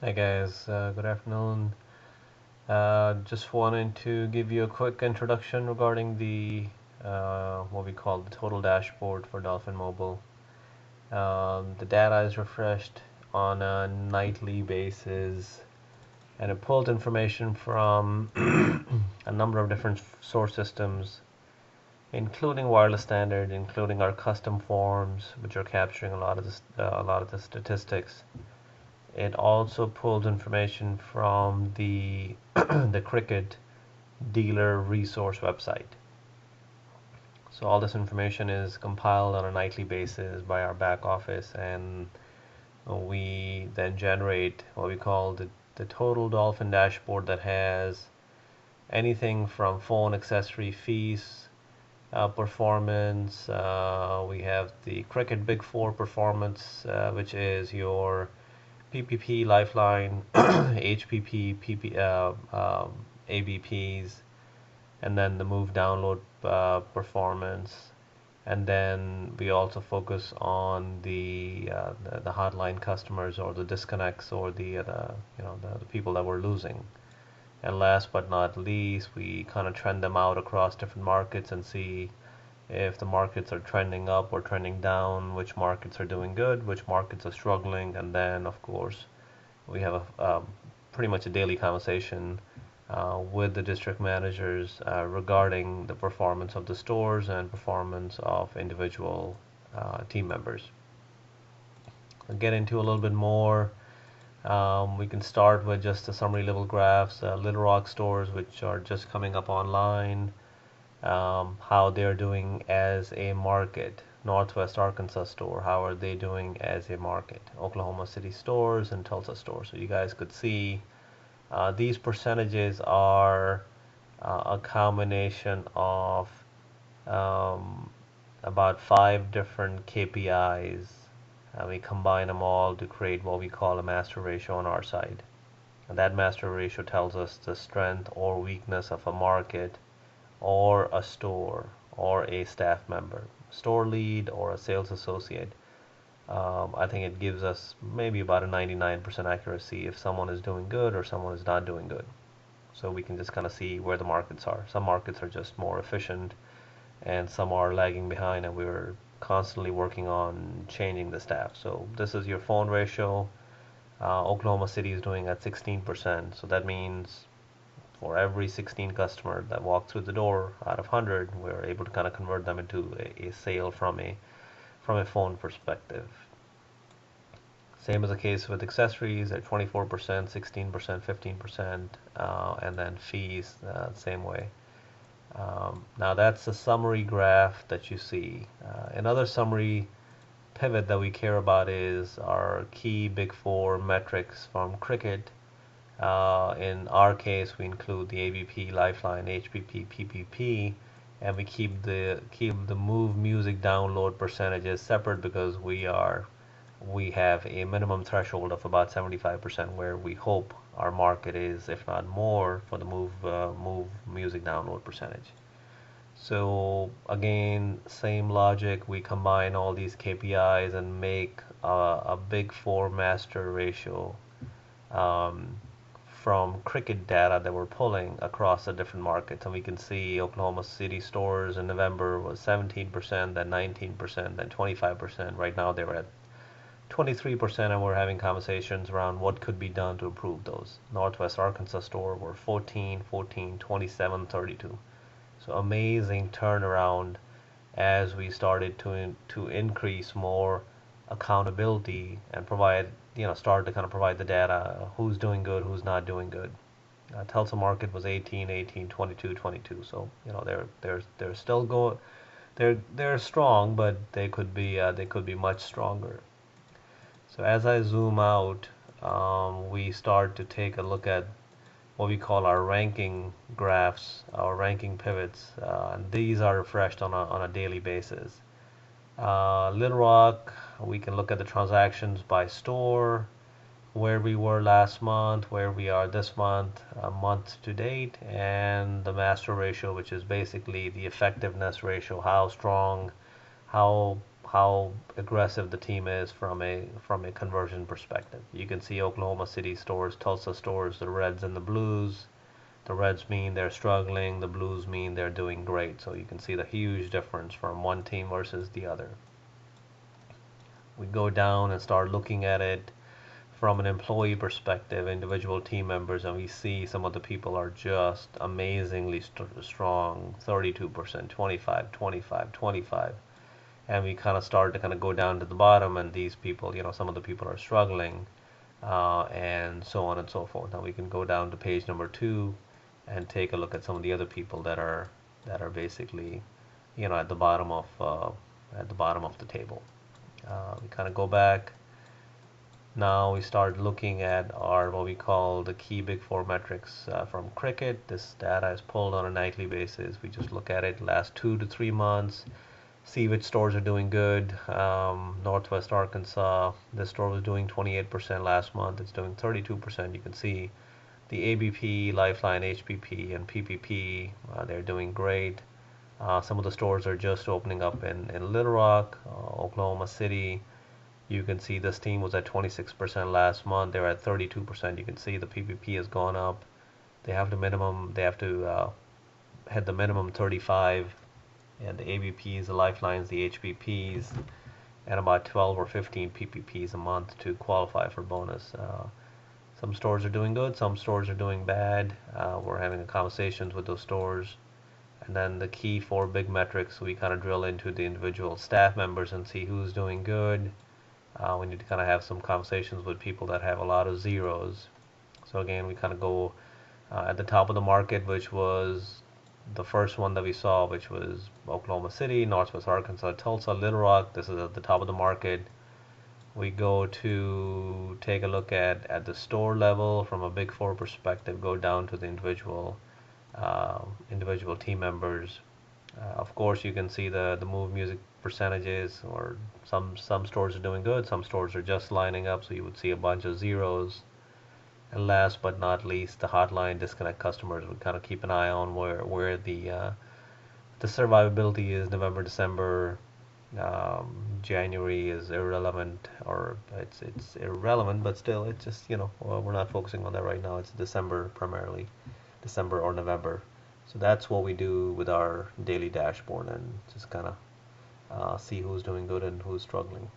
Hey guys, good afternoon. Just wanted to give you a quick introduction regarding the what we call the total dashboard for Dolphin Mobile. The data is refreshed on a nightly basis, and it pulled information from a number of different source systems, including wireless standard, including our custom forms, which are capturing a lot of the statistics. It also pulled information from the the Cricket dealer resource website. So all this information is compiled on a nightly basis by our back office, and we then generate what we call the total Dolphin dashboard that has anything from phone accessory fees, performance. We have the Cricket Big Four performance, which is your PPP, Lifeline, HPP, ABPs, and then the move download performance. And then we also focus on the hotline customers or the disconnects or the people that we're losing. And last but not least, we kind of trend them out across different markets and see if the markets are trending up or trending down, which markets are doing good, which markets are struggling, and then of course we have pretty much a daily conversation with the district managers regarding the performance of the stores and performance of individual team members. I'll get into a little bit more. We can start with just the summary level graphs. Little Rock stores, which are just coming up online, how they're doing as a market. Northwest Arkansas store, how are they doing as a market? Oklahoma City stores and Tulsa stores. So you guys could see these percentages are a combination of um, about 5 different KPIs, and we combine them all to create what we call a master ratio on our side. And that master ratio tells us the strength or weakness of a market or a store or a staff member, store lead or a sales associate. I think it gives us maybe about a 99% accuracy if someone is doing good or someone is not doing good. So we can just kind of see where the markets are. Some markets are just more efficient and some are lagging behind, and we're constantly working on changing the staff. So this is your phone ratio. Oklahoma City is doing at 16%. So that means for every 16 customer that walk through the door out of 100, we're able to kind of convert them into a sale from a phone perspective. Same as the case with accessories at 24%, 16%, 15%, and then fees same way. Now that's the summary graph that you see. Another summary pivot that we care about is our key big four metrics from Cricket. In our case, we include the ABP, Lifeline, HPP, PPP, and we keep the move music download percentages separate because we have a minimum threshold of about 75% where we hope our market is, if not more, for the move music download percentage. So again, same logic. We combine all these KPIs and make a big four master ratio um, from Cricket data that we're pulling across the different markets. And we can see Oklahoma City stores in November was 17%, then 19%, then 25%. Right now they're at 23%, and we're having conversations around what could be done to improve those. Northwest Arkansas store were 14, 14, 27, 32. So amazing turnaround as we started to increase more accountability and provide, start to kind of provide the data, who's doing good, who's not doing good. Tulsa market was 18, 18, 22, 22. So they're still going, they're strong, but they could be much stronger. So as I zoom out, we start to take a look at what we call our ranking graphs, our ranking pivots. And these are refreshed on a daily basis. Little Rock, we can look at the transactions by store, where we were last month, where we are this month, month to date, and the master ratio, which is basically the effectiveness ratio, how strong, how how aggressive the team is from a conversion perspective. You can see Oklahoma City stores, Tulsa stores, the reds and the blues. The reds mean they're struggling, the blues mean they're doing great. So you can see the huge difference from one team versus the other. We go down and start looking at it from an employee perspective, individual team members, and we see some of the people are just amazingly strong, 32%, 25, 25, 25. And we kind of start to kind of go down to the bottom, and these people, some of the people are struggling, and so on and so forth. Now we can go down to page number 2 and take a look at some of the other people that are basically, at the bottom of the table. We kind of go back. Now we start looking at our what we call the key big four metrics from Cricut. This data is pulled on a nightly basis. We just look at it last 2 to 3 months, see which stores are doing good. Northwest Arkansas, this store was doing 28% last month. It's doing 32%. You can see the ABP, Lifeline, HPP, and PPP, they're doing great. Some of the stores are just opening up in Little Rock, Oklahoma City. You can see this team was at 26% last month. They're at 32%. You can see the PPP has gone up. They have to hit the minimum 35. And the ABPs, the Lifelines, the HPPs, and about 12 or 15 PPPs a month to qualify for bonus. Some stores are doing good, some stores are doing bad. We're having conversations with those stores. And then the key four big metrics, we kind of drill into the individual staff members and see who's doing good. We need to kind of have some conversations with people that have a lot of zeros. So again, we kind of go at the top of the market, which was the first one that we saw, which was Oklahoma City, Northwest Arkansas, Tulsa, Little Rock. This is at the top of the market. We go to take a look at the store level from a big four perspective, go down to the individual team members. Of course, you can see the move music percentages, or some stores are doing good, some stores are just lining up, so you would see a bunch of zeros. And last but not least, the hotline disconnect customers. We kind of keep an eye on where the survivability is. November, December, January is irrelevant, or it's irrelevant, but still, it's just well, we're not focusing on that right now. It's December primarily, December or November. So that's what we do with our daily dashboard, and just kind of see who's doing good and who's struggling.